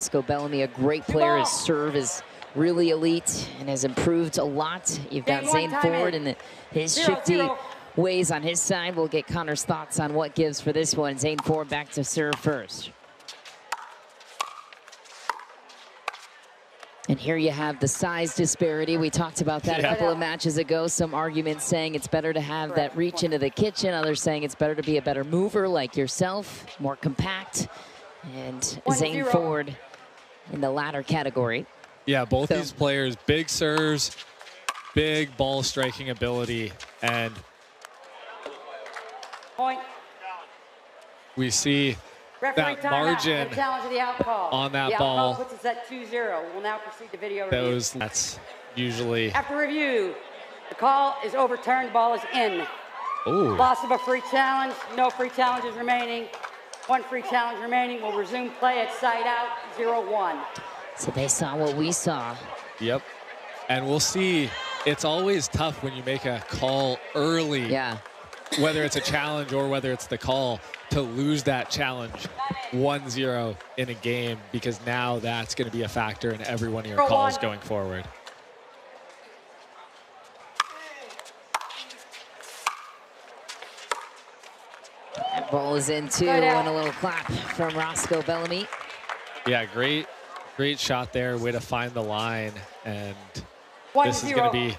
Roscoe Bellamy, a great player. His serve is really elite and has improved a lot. You've got Zane forward and his shifty ways on his side. We'll get Connor's thoughts on what gives for this one. Zane forward back to serve first. And here you have the size disparity. We talked about that a couple of matches ago. Some arguments saying it's better to have that reach into the kitchen. Others saying it's better to be a better mover like yourself, more compact. And Zane forward in the latter category. Yeah, both these players, big serves, big ball striking ability, and we see that margin on that ball. Puts us at 2-0. We'll now proceed to video review. That's usually. After review, the call is overturned. The ball is in. Ooh. Loss of a free challenge. No free challenges remaining. One free challenge remaining. We'll resume play at side out, 0-1. So they saw what we saw. Yep. And we'll see. It's always tough when you make a call early. Yeah. Whether it's a challenge or whether it's the call, to lose that challenge 1-0 in a game, because now that's going to be a factor in every one of your calls going forward. That ball is in too, and a little clap from Roscoe Bellamy. Yeah, great shot there. Way to find the line. And this is going to be,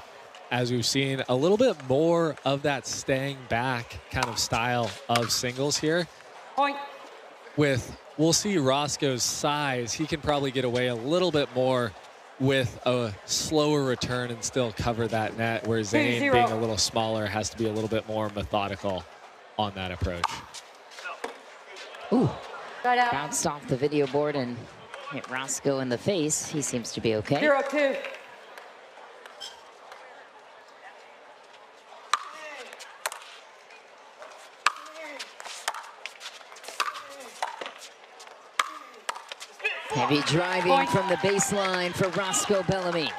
as we've seen, a little bit more of that staying back kind of style of singles here. We'll see Roscoe's size. He can probably get away a little bit more with a slower return and still cover that net, where Zane, being a little smaller, has to be a little bit more methodical on that approach. Ooh, bounced off the video board and hit Roscoe in the face. He seems to be okay. 0-2. Heavy driving from the baseline for Roscoe Bellamy.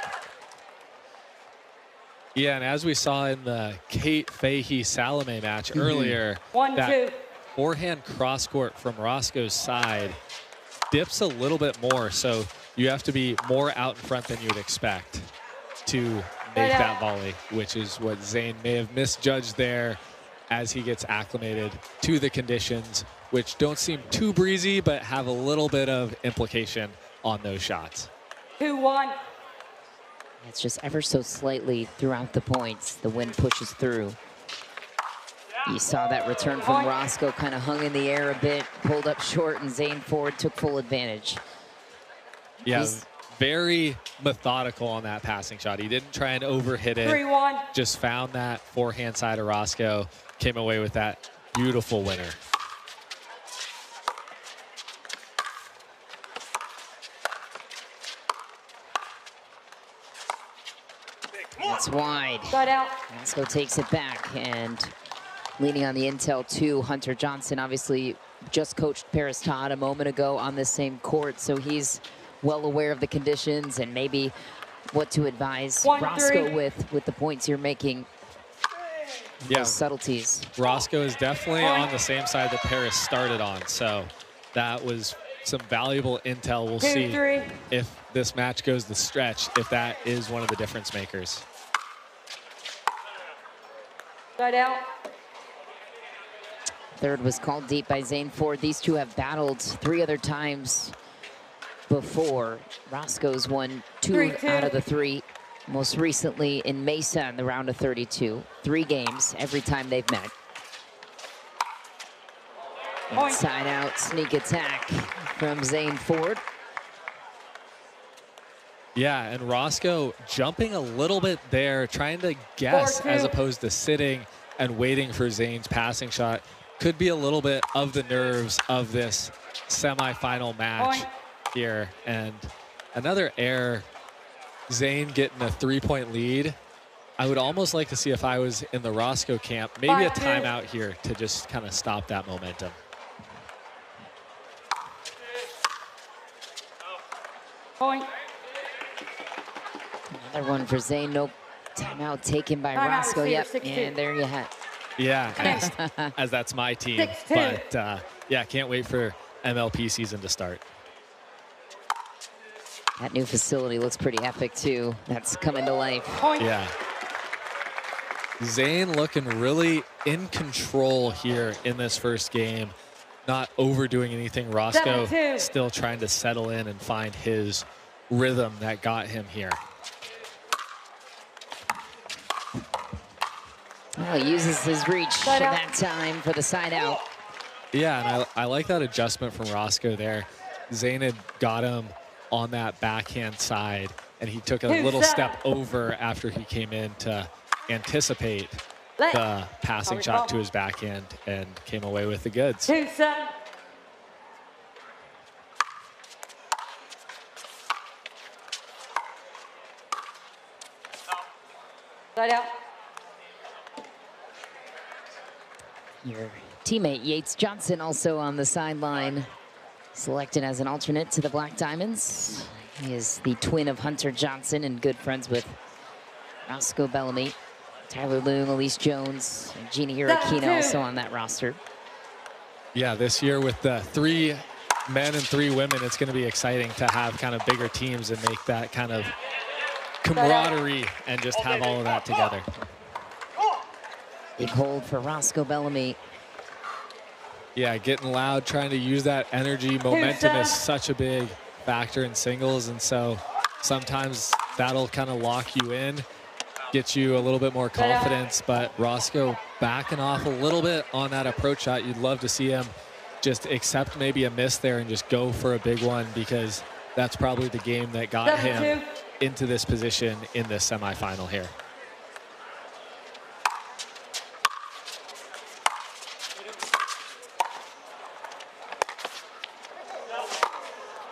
Yeah, and as we saw in the Kate Fahey-Salome match earlier, that forehand cross-court from Roscoe's side dips a little bit more, so you have to be more out in front than you would expect to make that volley, which is what Zane may have misjudged there as he gets acclimated to the conditions, which don't seem too breezy, but have a little bit of implication on those shots. 2-1. It's just ever so slightly throughout the points. The wind pushes through. You saw that return from Roscoe, kind of hung in the air a bit, pulled up short, and Zane forward took full advantage. Yeah, very methodical on that passing shot. He didn't try and overhit it. 3-1. Just found that forehand side of Roscoe, came away with that beautiful winner. It's wide. Roscoe takes it back, and leaning on the intel too, Hunter Johnson obviously just coached Paris Todd a moment ago on the same court, so he's well aware of the conditions and maybe what to advise Roscoe with the points you're making. Yeah, subtleties. Roscoe is definitely on the same side that Paris started on, so that was some valuable intel. We'll see if this match goes the stretch, if that is one of the difference makers. Third was called deep by Zane Ford. These two have battled 3 other times before. Roscoe's won 2 out of the 3, most recently in Mesa in the round of 32. 3 games every time they've met. Inside out sneak attack from Zane Ford. Yeah, and Roscoe jumping a little bit there, trying to guess as opposed to sitting and waiting for Zane's passing shot. Could be a little bit of the nerves of this semifinal match here. And another error, Zane getting a 3-point lead. I would almost like to see, if I was in the Roscoe camp, maybe a timeout here to just kind of stop that momentum. Another one for Zane. Nope. Timeout taken by Roscoe. Yep. And there you have it. Yeah, as that's my team. But yeah, can't wait for MLP season to start. That new facility looks pretty epic too. That's coming to life. Yeah. Zane looking really in control here in this first game. Not overdoing anything. Roscoe still trying to settle in and find his rhythm that got him here. Well, he uses his reach for that time for the side out. Yeah, and I like that adjustment from Roscoe there. Zane had got him on that backhand side, and he took a little step over after he came in to anticipate the passing shot to his backhand and came away with the goods. 2-7. Side out. Your teammate Yates Johnson also on the sideline, selected as an alternate to the Black Diamonds. He is the twin of Hunter Johnson and good friends with Roscoe Bellamy, Tyler Loong, Elise Jones, and Gina Irakina also on that roster. Yeah, this year with the 3 men and 3 women, it's going to be exciting to have kind of bigger teams and make that kind of camaraderie and just have all of that together. Big hold for Roscoe Bellamy. Yeah, getting loud, trying to use that energy. Momentum is such a big factor in singles, and so sometimes that'll kind of lock you in, get you a little bit more confidence, but Roscoe backing off a little bit on that approach shot. You'd love to see him just accept maybe a miss there and just go for a big one, because that's probably the game that got him into this position in this semifinal here.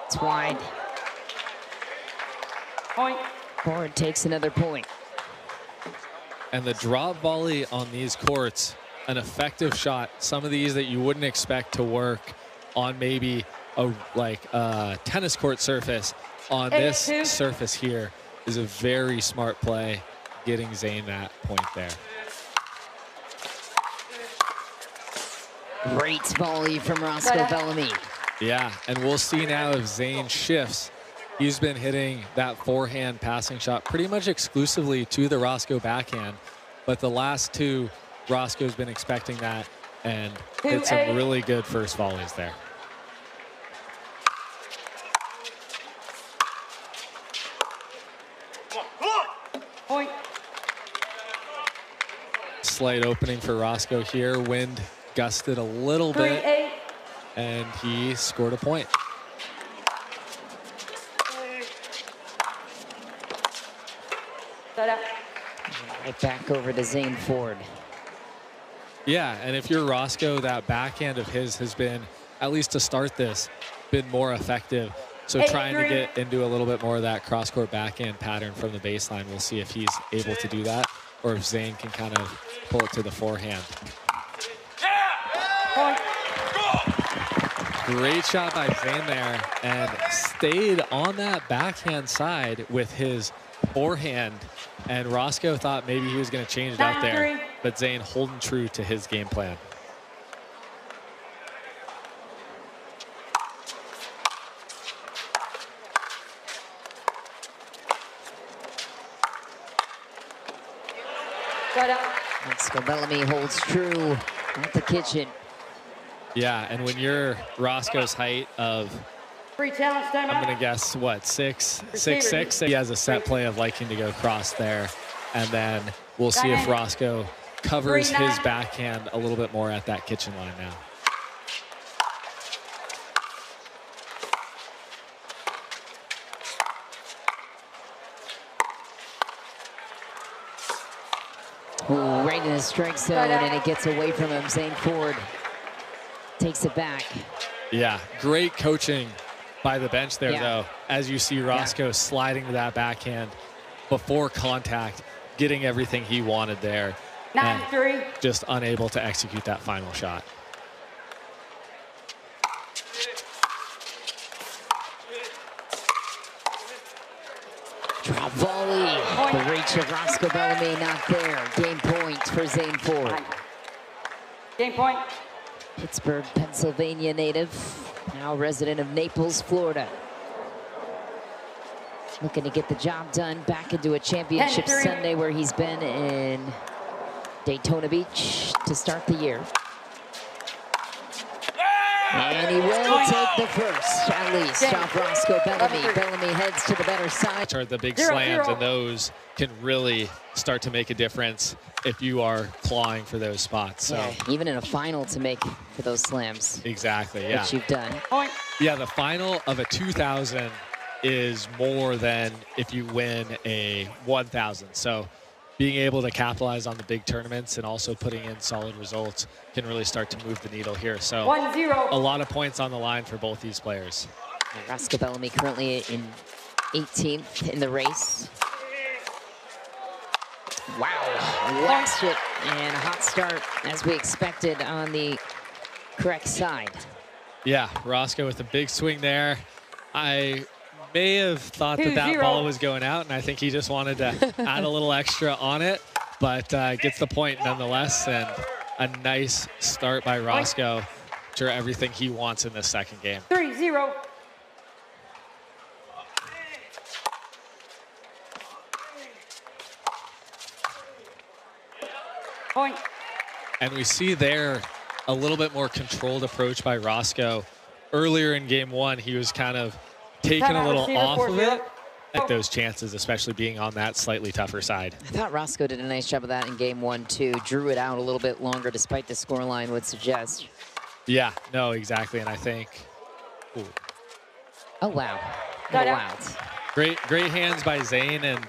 It's wide. Point. Board takes another point. And the drop volley on these courts, an effective shot. Some of these that you wouldn't expect to work on maybe a tennis court surface. On this surface here is a very smart play, getting Zane that point there. Great volley from Roscoe Bellamy. Yeah, and we'll see now if Zane shifts. He's been hitting that forehand passing shot pretty much exclusively to the Roscoe backhand, but the last 2, Roscoe's been expecting that and hit some really good first volleys there. Point. Slight opening for Roscoe here. Wind gusted a little bit, and he scored a point. Right back over to Zane Ford. Yeah, and if you're Roscoe, that backhand of his has been, at least to start this, been more effective. So trying to get into a little bit more of that cross-court backhand pattern from the baseline. We'll see if he's able to do that, or if Zane can kind of pull it to the forehand. Great shot by Zane there, and stayed on that backhand side with his forehand. And Roscoe thought maybe he was going to change it up there, but Zane holding true to his game plan. Roscoe Bellamy holds true at the kitchen. Yeah, and when you're Roscoe's height of, Free challenge time. I'm going to guess, what, 6'6", he has a set play of liking to go cross there. And then we'll see if Roscoe covers his backhand a little bit more at that kitchen line now. Ooh, right in the strike zone, and it gets away from him. Zane Ford takes it back. Yeah, great coaching by the bench there, though, as you see Roscoe sliding to that backhand before contact, getting everything he wanted there, and just unable to execute that final shot. Drop volley. The reach of Roscoe Bellamy not there. Game point for Zane Ford. Game point. Pittsburgh, Pennsylvania native, now resident of Naples, Florida. looking to get the job done back into a championship Sunday where he's been in Daytona Beach to start the year. And he will take the first, at least, off Roscoe Bellamy. Bellamy heads to the better side. Are the big slams, and those can really start to make a difference if you are clawing for those spots. So yeah, even in a final to make for those slams. Exactly, yeah. Which you've done. Yeah, the final of a 2,000 is more than if you win a 1,000. So being able to capitalize on the big tournaments and also putting in solid results can really start to move the needle here. So 1-0. A lot of points on the line for both these players. Roscoe Bellamy currently in 18th in the race. Wow, lost it, and a hot start as we expected on the correct side. Yeah, Roscoe with a big swing there. I may have thought that that ball was going out, and I think he just wanted to add a little extra on it, but gets the point nonetheless, and a nice start by Roscoe to everything he wants in this second game. 3-0. Point. And we see there a little bit more controlled approach by Roscoe. Earlier in game one, he was kind of taking a little off of it at those chances, especially being on that slightly tougher side. I thought Roscoe did a nice job of that in game one, too. Drew it out a little bit longer, despite the scoreline would suggest. Yeah, no, exactly. And I think, ooh. Oh, wow. Wow. Great hands by Zane, and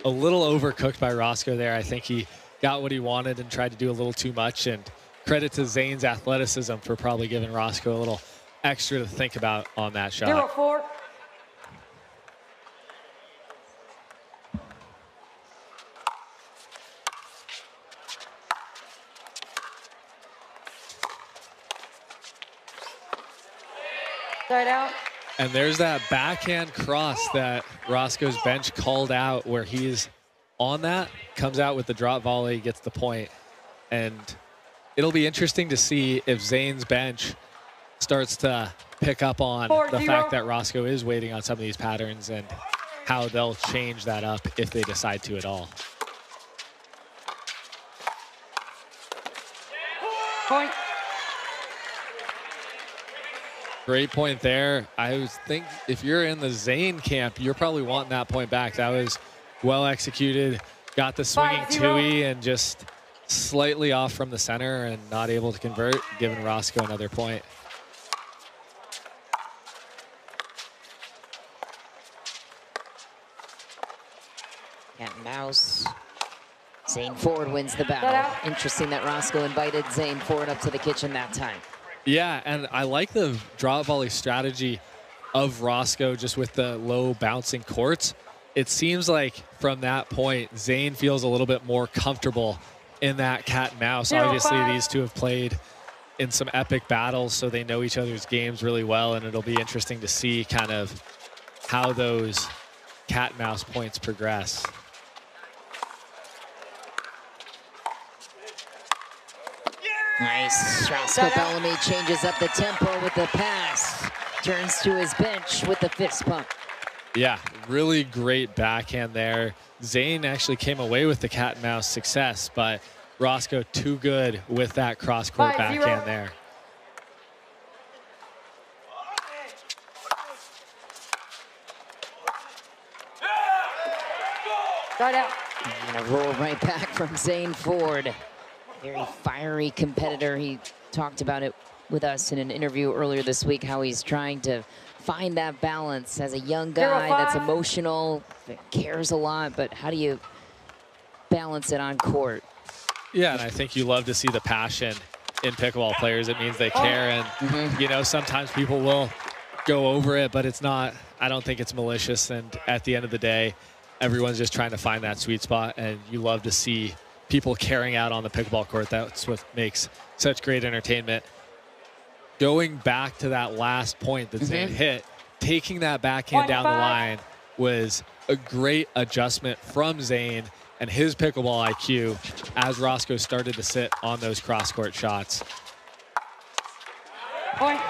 a little overcooked by Roscoe there. I think he got what he wanted and tried to do a little too much, and credit to Zane's athleticism for probably giving Roscoe a little extra to think about on that shot. 0-4. Start out. And there's that backhand cross that Roscoe's bench called out, where he's on that, comes out with the drop volley, gets the point. And it'll be interesting to see if Zane's bench starts to pick up on the fact that Roscoe is waiting on some of these patterns and how they'll change that up if they decide to at all. Point. Great point there. I was think if you're in the Zane camp, you're probably wanting that point back. That was well executed, got the swinging two-y and just slightly off from the center and not able to convert, giving Roscoe another point. Cat and mouse. Zane Ford wins the battle. Interesting that Roscoe invited Zane Ford up to the kitchen that time. Yeah, and I like the drop volley strategy of Roscoe just with the low bouncing courts. It seems like from that point, Zane feels a little bit more comfortable in that cat and mouse. Obviously, these two have played in some epic battles, so they know each other's games really well, and it'll be interesting to see kind of how those cat and mouse points progress. Nice. Roscoe Bellamy changes up the tempo with the pass. Turns to his bench with the fist pump. Yeah, really great backhand there. Zane actually came away with the cat and mouse success, but Roscoe too good with that cross-court backhand there. Start out. And a roll right back from Zane Ford. Very fiery competitor. He talked about it with us in an interview earlier this week, how he's trying to find that balance as a young guy that's emotional, that cares a lot, but how do you balance it on court? Yeah, and I think you love to see the passion in pickleball players. It means they care, and you know, sometimes people will go over it, but it's not, I don't think it's malicious, and at the end of the day, everyone's just trying to find that sweet spot, and you love to see people carrying out on the pickleball court. That's what makes such great entertainment. Going back to that last point that Zane hit, taking that backhand down the line was a great adjustment from Zane and his pickleball IQ as Roscoe started to sit on those cross-court shots. Point.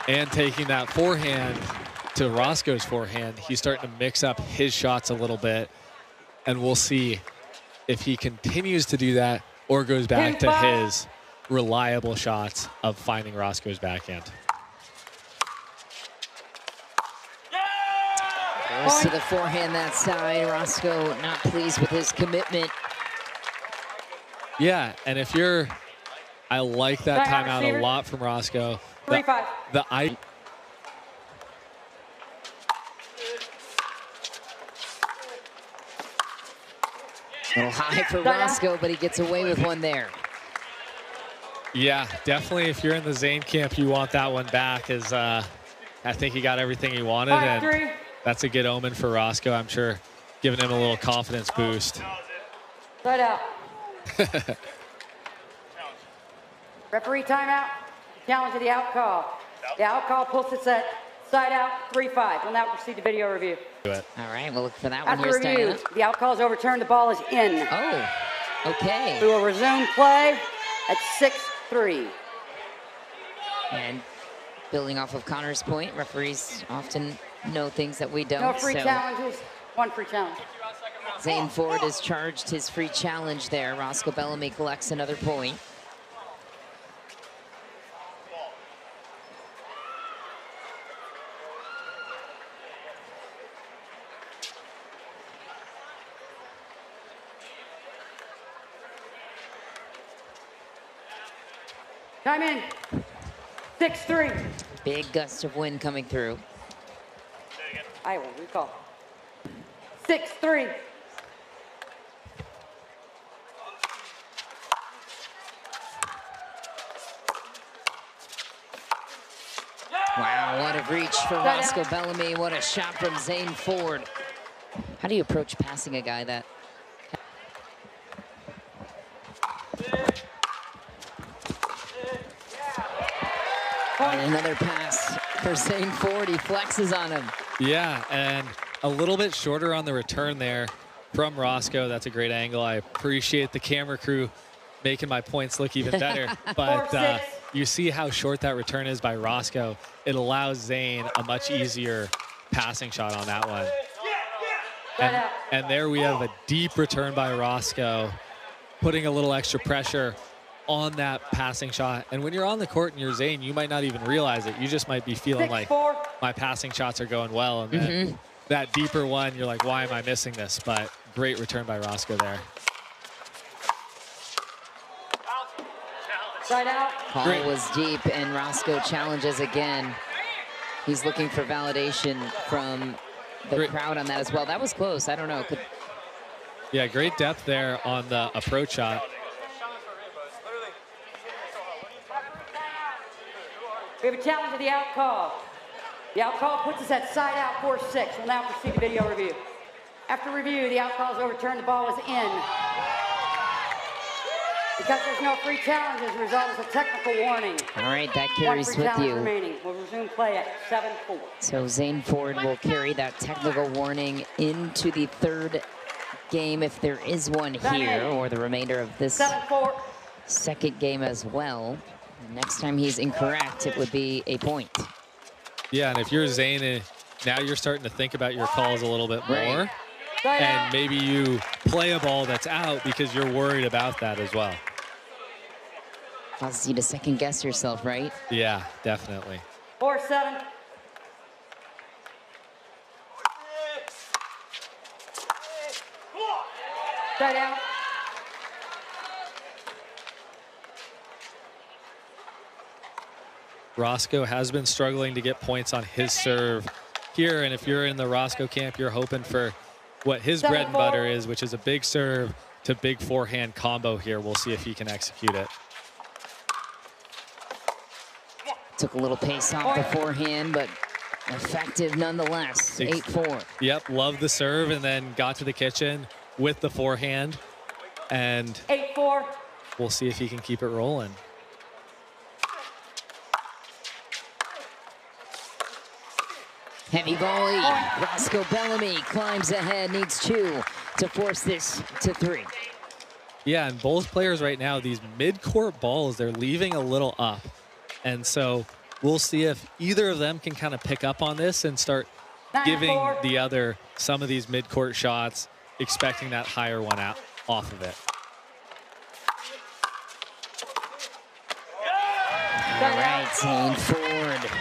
And taking that forehand to Roscoe's forehand, he's starting to mix up his shots a little bit. And we'll see if he continues to do that or goes back to his reliable shots of finding Roscoe's backhand. Goes to the forehand that side. Roscoe not pleased with his commitment. Yeah, and if you're, I like that timeout a lot from Roscoe. 3-5. A little high for Roscoe, but he gets away with one there. Yeah, definitely if you're in the Zane camp, you want that one back, as I think he got everything he wanted, and that's a good omen for Roscoe, I'm sure, giving him a little confidence boost. Side out. Referee timeout. Challenge of the out call. The out call puts it at side out, 3-5. We'll now proceed to video review. All right, we'll look for that one. After review, the out call is overturned. The ball is in. Oh, okay. We will resume play at 6-3. And building off of Connor's point, referees often know things that we don't. No free challenges, one free challenge. Zane Ford has charged his free challenge there. Roscoe Bellamy collects another point. Time in. 6-3. Big gust of wind coming through. I will recall. 6-3. Wow, what a reach for Roscoe Bellamy. What a shot from Zane Ford. How do you approach passing a guy that? And another pass for Zane Ford. He flexes on him. Yeah, and a little bit shorter on the return there from Roscoe. That's a great angle. I appreciate the camera crew making my points look even better. But you see how short that return is by Roscoe. It allows Zane a much easier passing shot on that one. And there we have a deep return by Roscoe, putting a little extra pressure on that passing shot. And when you're on the court and you're Zane, you might not even realize it. You just might be feeling like my passing shots are going well. And then that deeper one, you're like, why am I missing this? But great return by Roscoe there. Side out. Call was deep, and Roscoe challenges again. He's looking for validation from the crowd on that as well. That was close. I don't know. Yeah, great depth there on the approach shot. We have a challenge of the out call. The out call puts us at side out 4-6. We'll now proceed to video review. After review, the out call is overturned. The ball is in. Because there's no free challenges, the result is a technical warning. All right, that carries with you. Remaining. We'll resume play at 7-4. So Zane Ford will carry that technical warning into the third game if there is one here, or the remainder of this second game as well. Next time he's incorrect, it would be a point. Yeah, and if you're Zane, now you're starting to think about your calls a little bit more. And maybe you play a ball that's out because you're worried about that as well. Causes you to second guess yourself, right? Yeah, definitely. 4-7. Side out. Roscoe has been struggling to get points on his serve here, and if you're in the Roscoe camp, you're hoping for what his bread and butter is, which is a big serve to big forehand combo here. We'll see if he can execute it. Took a little pace off the forehand, but effective nonetheless. 8-4. Yep, loved the serve and then got to the kitchen with the forehand. And 8-4. We'll see if he can keep it rolling. Heavy volley. Roscoe Bellamy climbs ahead, needs 2 to force this to 3. Yeah, and both players right now, these mid-court balls, they're leaving a little up. And so we'll see if either of them can kind of pick up on this and start giving the other some of these mid-court shots, expecting that higher one out off of it. All right, Zane Ford.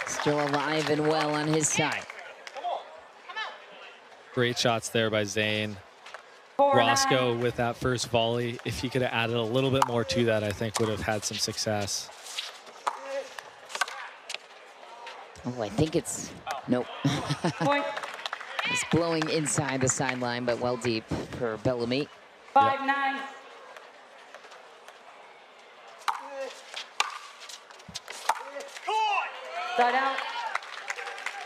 Still alive and well on his side. Great shots there by Zane. Roscoe with that first volley, if he could have added a little bit more to that, I think would have had some success. Oh, I think it's, nope. It's blowing inside the sideline, but well deep for Bellamy. 5-9. Side out.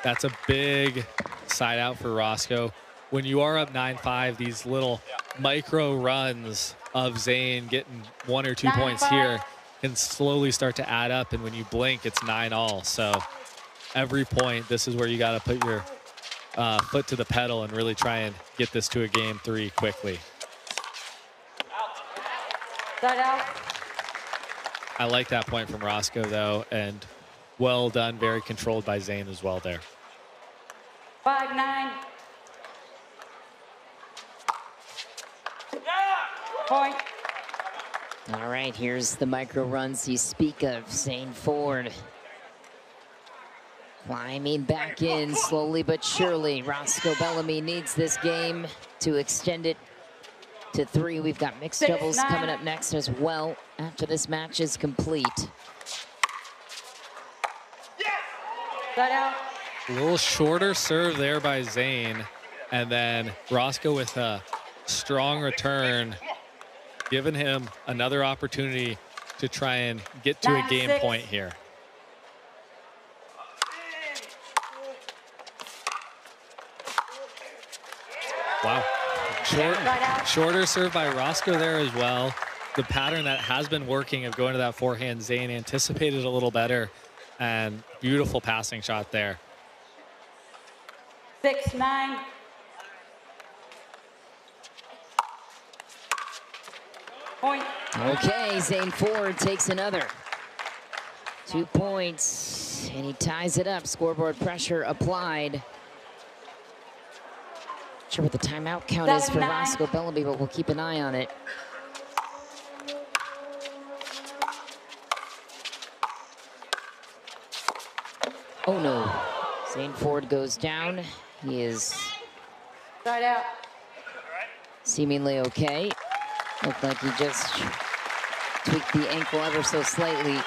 That's a big side out for Roscoe. When you are up 9-5, these little micro runs of Zane getting 1 or 2 points here can slowly start to add up, and when you blink, it's 9-all. So every point, this is where you got to put your foot to the pedal and really try and get this to a game 3 quickly. Side out. I like that point from Roscoe, though, and well done, very controlled by Zane as well there. 5-9. Point. All right, here's the micro runs you speak of. Zane Ford climbing back in slowly but surely. Roscoe Bellamy needs this game to extend it to 3. We've got mixed doubles coming up next as well after this match is complete. Side out. A little shorter serve there by Zane, and then Roscoe with a strong return, giving him another opportunity to try and get to a game point here. Wow. Shorter serve by Roscoe there as well. The pattern that has been working of going to that forehand, Zane anticipated a little better, and beautiful passing shot there. 6-9. Point. Okay, Zane Ford takes another. 2 points, and he ties it up. Scoreboard pressure applied. Not sure what the timeout count is for Roscoe Bellamy, but we'll keep an eye on it. Oh no, Zane Ford goes down. He is Side out. seemingly okay. Looked like he just tweaked the ankle ever so slightly.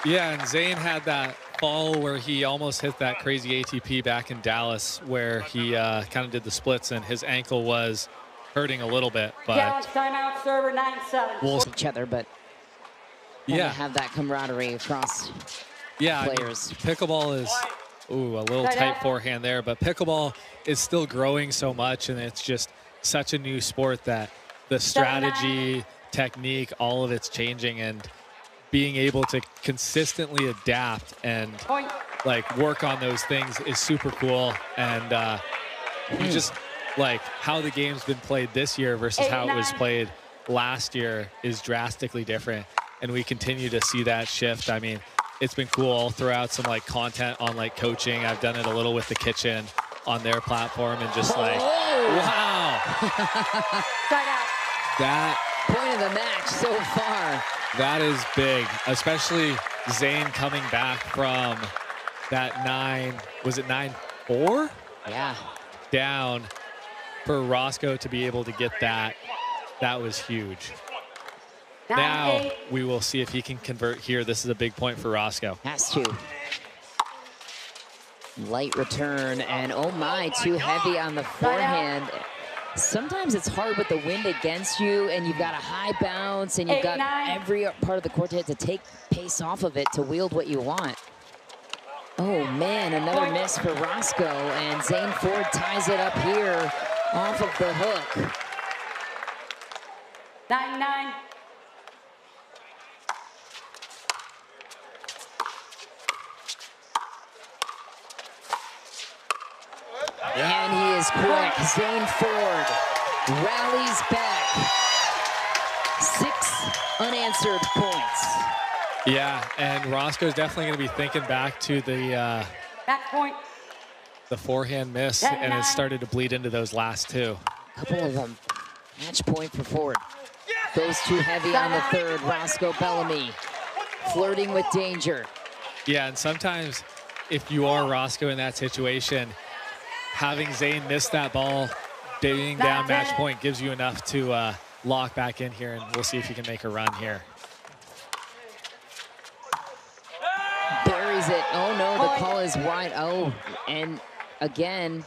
Yeah, and Zane had that fall where he almost hit that crazy ATP back in Dallas, where he kind of did the splits and his ankle was hurting a little bit. But timeout, server 9-7. We'll each other, but yeah, have that camaraderie across players. I mean, pickleball is a little tight forehand there, but pickleball is still growing so much, and it's just such a new sport that the strategy, technique, all of it's changing, and being able to consistently adapt and like work on those things is super cool. And you just like how the game's been played this year versus how it was played last year is drastically different, and we continue to see that shift. I mean, it's been cool. I'll throw out some like content on like coaching. I've done it a little with the kitchen on their platform, and just like, wow. That point of the match so far. That is big, especially Zane coming back from that 9-4? Yeah. Down for Roscoe to be able to get that. That was huge. Now we will see if he can convert here. This is a big point for Roscoe. Has to. Light return, and oh my, too heavy on the forehand. Sometimes it's hard with the wind against you, and you've got a high bounce, and you've got every part of the court to take pace off of it to wield what you want. Oh man, another miss for Roscoe, and Zane Ford ties it up here off of the hook. 9-9. And he is quick. Zane Ford rallies back. 6 unanswered points. Yeah, and Roscoe's definitely going to be thinking back to the match point. The forehand miss, and it started to bleed into those last two. A couple of them. Match point for Ford. Goes too heavy on the third. Roscoe Bellamy flirting with danger. Yeah, and sometimes if you are Roscoe in that situation, having Zane miss that ball, digging down match point gives you enough to lock back in here, and we'll see if you can make a run here. Buries it. Oh no, the call is wide. Oh, and again.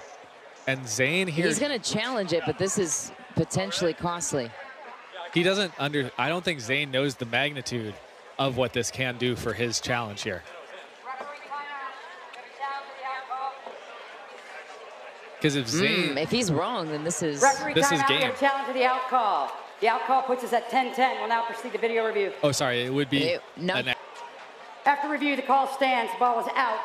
And Zane here. He's going to challenge it, but this is potentially costly. He doesn't I don't think Zane knows the magnitude of what this can do for his challenge here. Because if Zane, if he's wrong, then this is game. Challenge to the out call. The out call puts us at 10-10. We'll now proceed to video review. Oh, sorry, it would be no. After review, the call stands. The ball is out.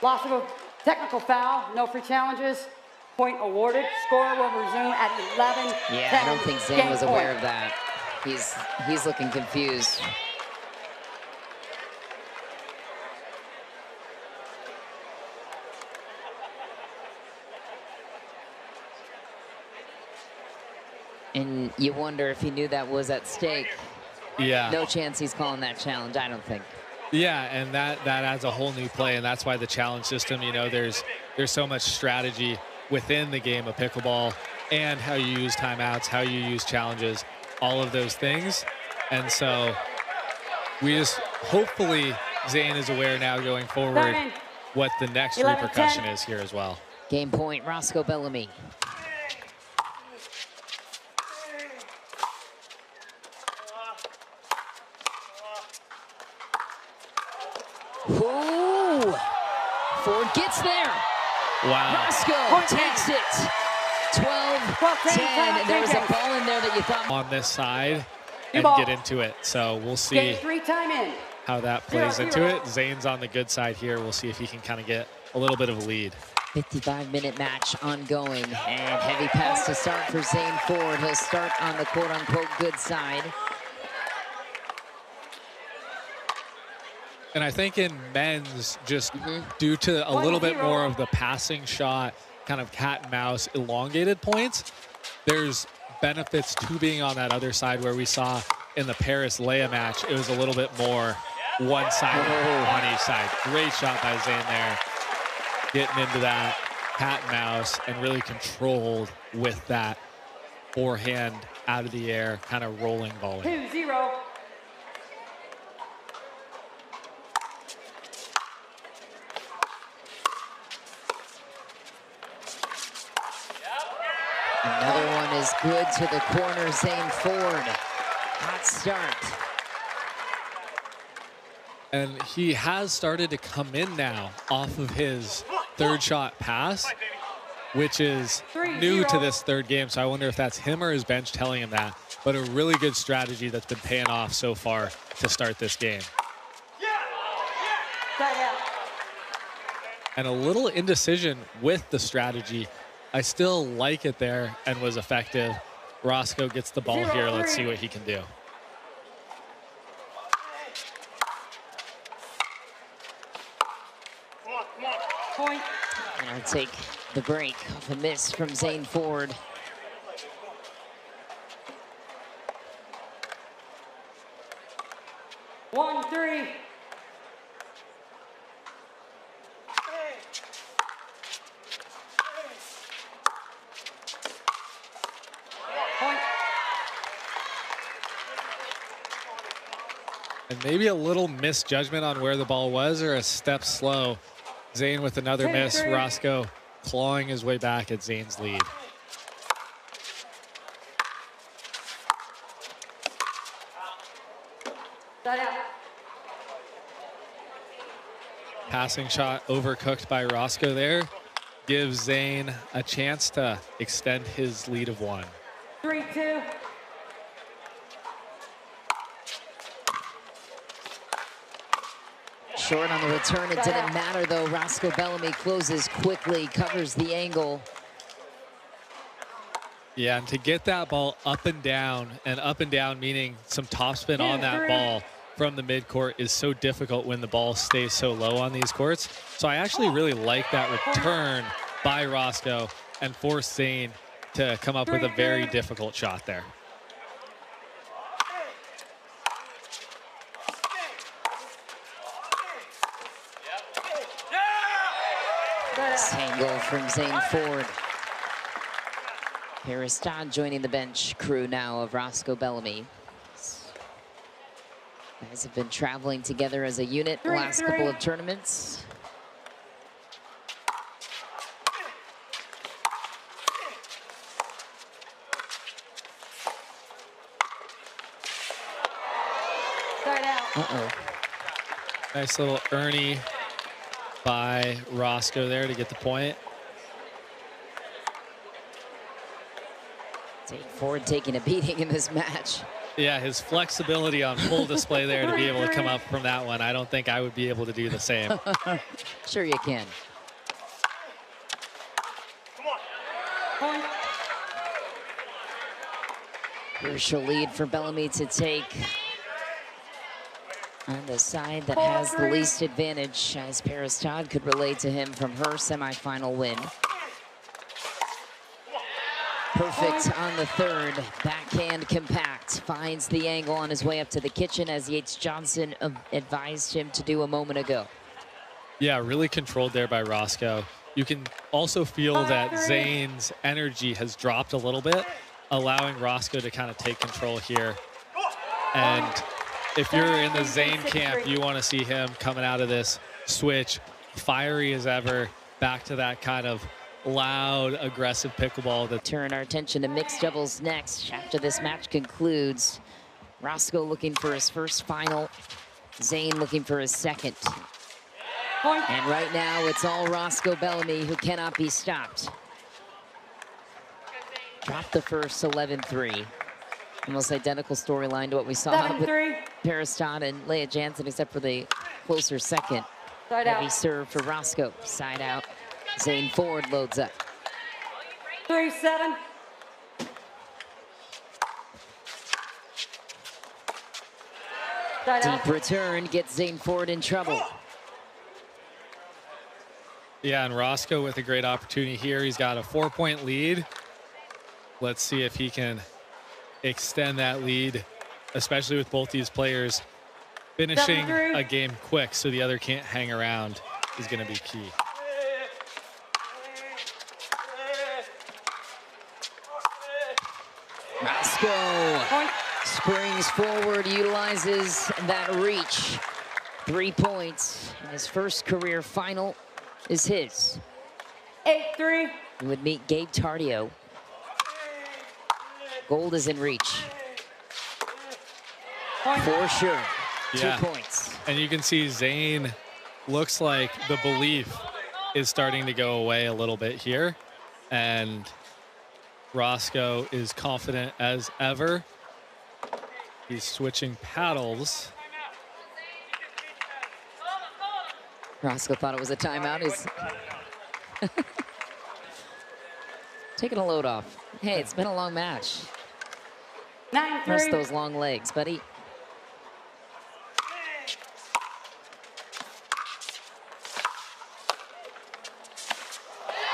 Loss of a technical foul. No free challenges. Point awarded. Score will resume at 11. Yeah, I don't think Zane was aware of that. He's looking confused. And you wonder if he knew that was at stake. Yeah. No chance he's calling that challenge, I don't think. Yeah, and that adds a whole new play, and that's why the challenge system, you know, there's so much strategy within the game of pickleball and how you use timeouts, how you use challenges, all of those things. And so we just, hopefully Zane is aware now going forward what the next repercussion is here as well. Game point, Roscoe Bellamy. Ooh, Ford gets there. Wow. Roscoe takes it. 12-10. There was a ball in there that you thought. On this side and get into it. So we'll see how that plays into it. Zane's on the good side here. We'll see if he can kind of get a little bit of a lead. 55-minute match ongoing, and heavy pass to start for Zane Ford. He'll start on the quote-unquote good side. And I think in men's, just due to a little bit more of the passing shot, kind of cat and mouse, elongated points, there's benefits to being on that other side where we saw in the Paris Leia match, it was a little bit more one-sided on each side. Great shot by Zane there, getting into that cat and mouse and really controlled with that forehand out of the air, kind of rolling volley. 2-0. Another one is good to the corner, Zane Ford. Hot start. And he has started to come in now off of his third shot pass, which is new to this third game. So I wonder if that's him or his bench telling him that. But a really good strategy that's been paying off so far to start this game. And a little indecision with the strategy. I still like it there and was effective. Roscoe gets the ball here. Let's see what he can do. Point. And I'll take the break off a miss from Zane Ford. One, 3. And maybe a little misjudgment on where the ball was or a step slow. Zane with another miss. Roscoe clawing his way back at Zane's lead. Passing shot overcooked by Roscoe there. Gives Zane a chance to extend his lead of 1. 3-2. Short on the return, it didn't matter though. Roscoe Bellamy closes quickly, covers the angle. Yeah, and to get that ball up and down meaning some topspin on that ball from the midcourt is so difficult when the ball stays so low on these courts. So I actually really like that return by Roscoe and force Zane to come up with a very difficult shot there. Single from Zane Ford. Paris Todd joining the bench crew now of Roscoe Bellamy. Guys have been traveling together as a unit the last couple of tournaments. Uh-oh. Nice little Ernie by Roscoe there to get the point. Zane Ford taking a beating in this match. Yeah, his flexibility on full display there to be able to come up from that one. I don't think I would be able to do the same. Sure you can. Point. Crucial lead for Bellamy to take on the side that has the least advantage, as Paris Todd could relate to him from her semifinal win. Perfect on the third, backhand compact, finds the angle on his way up to the kitchen as Yates Johnson advised him to do a moment ago. Yeah, really controlled there by Roscoe. You can also feel that Zane's energy has dropped a little bit, allowing Roscoe to kind of take control here. And if you're in the Zane camp, you want to see him coming out of this switch fiery as ever, back to that kind of loud, aggressive pickleball. That turn our attention to mixed doubles next. After this match concludes, Roscoe looking for his first final, Zane looking for his second. And right now, it's all Roscoe Bellamy who cannot be stopped. Dropped the first 11-3. Almost identical storyline to what we saw with Paris Todd and Leah Jansen, except for the closer second. Heavy serve for Roscoe. Side out. Zane Ford loads up. 3-7. Deep return gets Zane Ford in trouble. Yeah, and Roscoe with a great opportunity here. He's got a 4-point lead. Let's see if he can extend that lead, especially with both these players finishing a game quick so the other can't hang around is going to be key. Roscoe springs forward, utilizes that reach. 3 points. His first career final is his. 8-3. He would meet Gabe Tardio. Gold is in reach. For sure. Yeah. 2 points. And you can see Zane looks like the belief is starting to go away a little bit here. And Roscoe is confident as ever. He's switching paddles. Roscoe thought it was a timeout. He's taking a load off. Hey, it's been a long match. 9-3. Rest those long legs, buddy.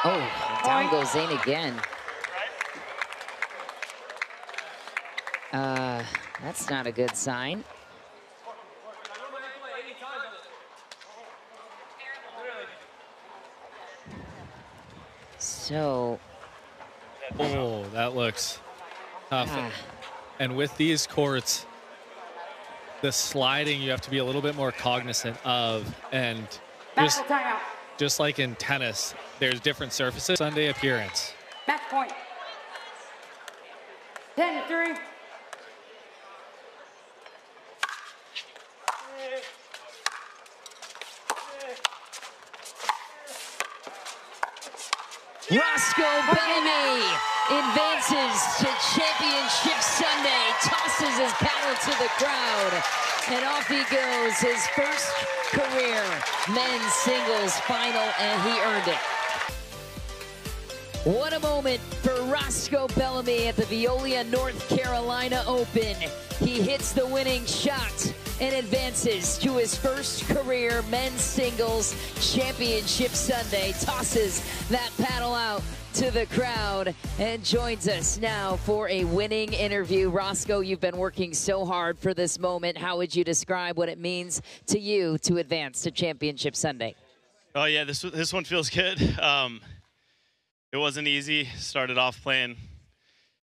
Oh, down goes Zane again. That's not a good sign. So. Oh, that looks tough. And with these courts, the sliding you have to be a little bit more cognizant of. And just like in tennis, there's different surfaces. Sunday appearance. Match point. 10-3. Roscoe Bellamy advances to Championship Sunday, tosses his paddle to the crowd, and off he goes, his first career men's singles final, and he earned it. What a moment for Roscoe Bellamy at the Veolia, North Carolina Open. He hits the winning shot and advances to his first career men's singles championship Sunday. Tosses that paddle out to the crowd and joins us now for a winning interview. Roscoe, you've been working so hard for this moment. How would you describe what it means to you to advance to championship Sunday? Oh yeah, this one feels good. It wasn't easy. Started off playing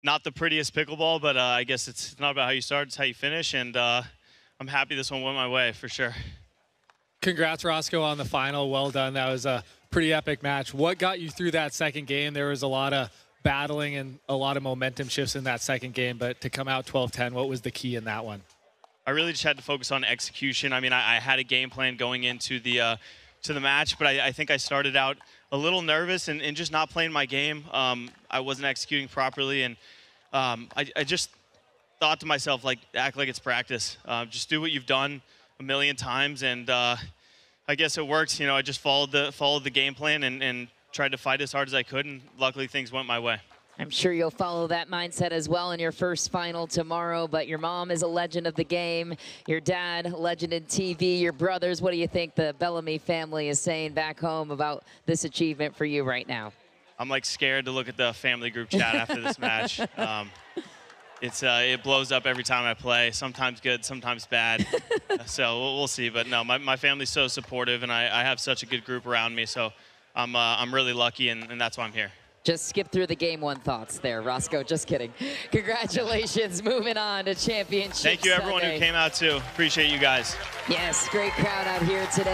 not the prettiest pickleball, but I guess it's not about how you start, it's how you finish, and I'm happy this one went my way for sure. Congrats, Roscoe, on the final. Well done. That was a pretty epic match. What got you through that second game? There was a lot of battling and a lot of momentum shifts in that second game, but to come out 12-10, what was the key in that one? I really just had to focus on execution. I mean, I had a game plan going into the match, but I think I started out a little nervous and just not playing my game. I wasn't executing properly, and I just thought to myself, like, act like it's practice. Just do what you've done a million times, and I guess it worked. You know, I just followed the game plan and tried to fight as hard as I could, and luckily things went my way. I'm sure you'll follow that mindset as well in your first final tomorrow, but your mom is a legend of the game, your dad, legend in TV, your brothers. What do you think the Bellamy family is saying back home about this achievement for you right now? I'm like scared to look at the family group chat after this match. It blows up every time I play, sometimes good, sometimes bad. So we'll see, but no, my family's so supportive, and I have such a good group around me, so I'm really lucky, and that's why I'm here. Just skip through the game one thoughts there, Roscoe. Just kidding. Congratulations. Moving on to championship Thank you, everyone who came out, too. Appreciate you guys. Yes, great crowd out here today.